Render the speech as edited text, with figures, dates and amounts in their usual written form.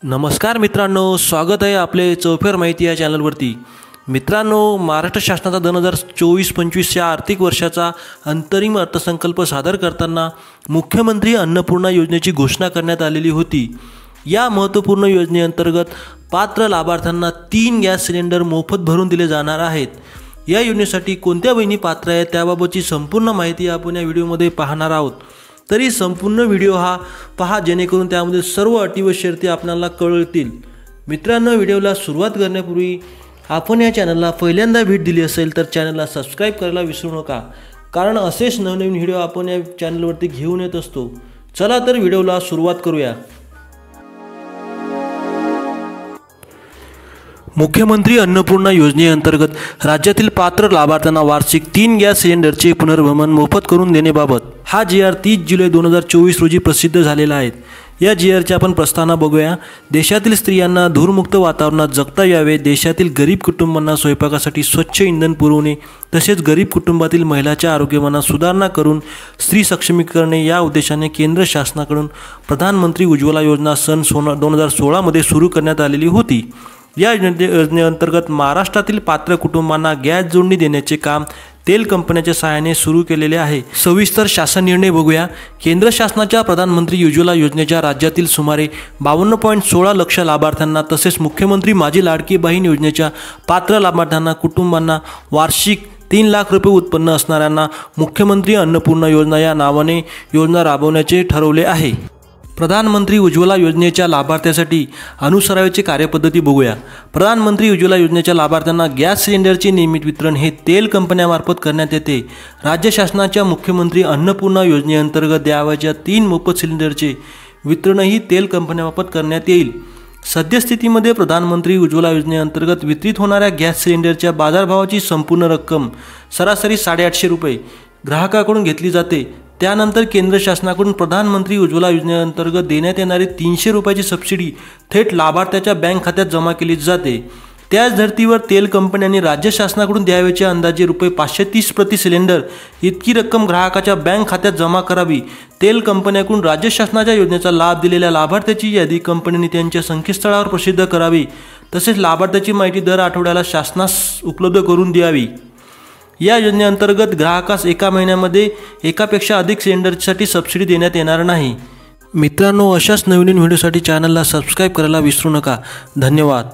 नमस्कार मित्रांनो, स्वागत आहे आपले चौफेर माहिती या चॅनलवरती। मित्रांनो, महाराष्ट्र शासनाचा 2024-25 या आर्थिक वर्षाचा अंतरिम अर्थसंकल्प सादर करताना मुख्यमंत्री अन्नपूर्णा योजनेची घोषणा करण्यात आलेली होती। या महत्त्वपूर्ण योजनेअंतर्गत पात्र लाभार्थ्यांना 3 गॅस सिलेंडर मोफत भरून दिले जाणार आहेत। या योजनेसाठी कोणत्या बहिणी पात्र आहेत त्याबाबतची संपूर्ण माहिती आपण या व्हिडिओमध्ये पाहणार आहोत। तरी संपूर्ण व्हिडिओ हा पहा, जेणेकरून त्यामध्ये सर्व अटी व शर्ती आपल्याला कळतील। मित्रांनो, व्हिडिओला सुरुवात करण्यापूर्वी आपण या चॅनलला पहिल्यांदा भेट दिली असेल तर चॅनलला सबस्क्राइब करायला विसरू नका, कारण असेच नवनवीन व्हिडिओ आपण या चॅनलवरती घेऊन येत असतो। चला तर व्हिडिओला सुरुवात करूया। मुख्यमंत्री अन्नपूर्णा योजनेअंतर्गत राज्यातील पात्र लाभार्थ्यांना वार्षिक 3 गॅस सिलेंडरचे पुनर्भरण मोफत करून देण्याबाबत हा जी.आर. 30 जुलै 2024 रोजी प्रसिद्ध झालेला आहे। या जी.आरची आपण प्रस्तावना बघूया। देशातील स्त्रियांना धूरमुक्त वातावरणात जगता यावे, देशातील गरीब कुटुंबांना स्वयंपाकासाठी स्वच्छ इंधन पुरवणे, तसेच गरीब कुटुंबातील महिलांच्या आरोग्यमानात सुधारणा करून स्त्री सक्षमीकरण या उद्देशाने केंद्र शासनाकडून प्रधानमंत्री उज्ज्वला योजना सन 2016 मध्ये सुरू करण्यात आलेली होती। या योजनेअंतर्गत महाराष्ट्रातील पात्र कुटुंबांना गॅस जोडणी देण्याचे काम तेल कंपन्यांच्या सहाय्याने सुरू केलेले आहे। सविस्तर शासन निर्णय बघूया। केंद्र शासनाच्या प्रधानमंत्री उज्ज्वला योजनेच्या राज्यातील सुमारे 52.16 लक्ष लाभार्थ्यांना तसेच मुख्यमंत्री माझी लाडकी बहीण योजनेच्या पात्र लाभार्थ्यांना कुटुंबांना वार्षिक 3 लाख रुपये उत्पन्न असणाऱ्यांना मुख्यमंत्री अन्नपूर्णा योजना या नावाने योजना राबवण्याचे ठरवले आहे। प्रधानमंत्री उज्ज्वला योजनेच्या लाभार्थ्यांसाठी अनुसरावयाची कार्यपद्धती बघूया। प्रधानमंत्री उज्ज्वला योजनेच्या लाभार्थ्यांना गॅस सिलेंडरचे नियमित वितरण हे तेल कंपन्यांमार्फत करण्यात येते। राज्य शासनाच्या मुख्यमंत्री अन्नपूर्णा योजनेअंतर्गत द्यावयाच्या 3 मोफत सिलेंडरचे वितरणही तेल कंपन्यांमार्फत करण्यात येईल। सद्यस्थितीमध्ये प्रधानमंत्री उज्ज्वला योजनेअंतर्गत वितरित होणाऱ्या गॅस सिलेंडरच्या बाजारभावाची संपूर्ण रक्कम सरासरी 850 रुपये ग्राहकाकडून घेतली जाते। त्यानंतर केंद्र शासनाकडून प्रधानमंत्री उज्ज्वला योजनेअंतर्गत देण्यात येणारी 300 रुपयाची सबसिडी थेट लाभार्थ्याच्या बँक खात्यात जमा केली जाते। त्याच धर्तीवर तेल कंपन्यांनी राज्य शासनाकडून द्यावयाचे अंदाजे रुपये 530 प्रति सिलेंडर इतकी रक्कम ग्राहकाच्या बँक खात्यात जमा करावी। तेल कंपन्यांकडून राज्य शासनाच्या योजनेचा लाभ दिलेल्या लाभार्थ्याची यादी कंपन्यांनी त्यांच्या संकेतस्थळावर प्रसिद्ध करावी, तसेच लाभार्थ्याची माहिती दर आठवड्याला शासनास उपलब्ध करून द्यावी। या योजनेअंतर्गत ग्राहकास एका महिन्यामध्ये एकापेक्षा अधिक सिलेंडरसाठी सबसिडी देण्यात येणार नाही। मित्रांनो, अशाच नवीन व्हिडिओसाठी चॅनलला सबस्क्राइब करायला विसरू नका। धन्यवाद।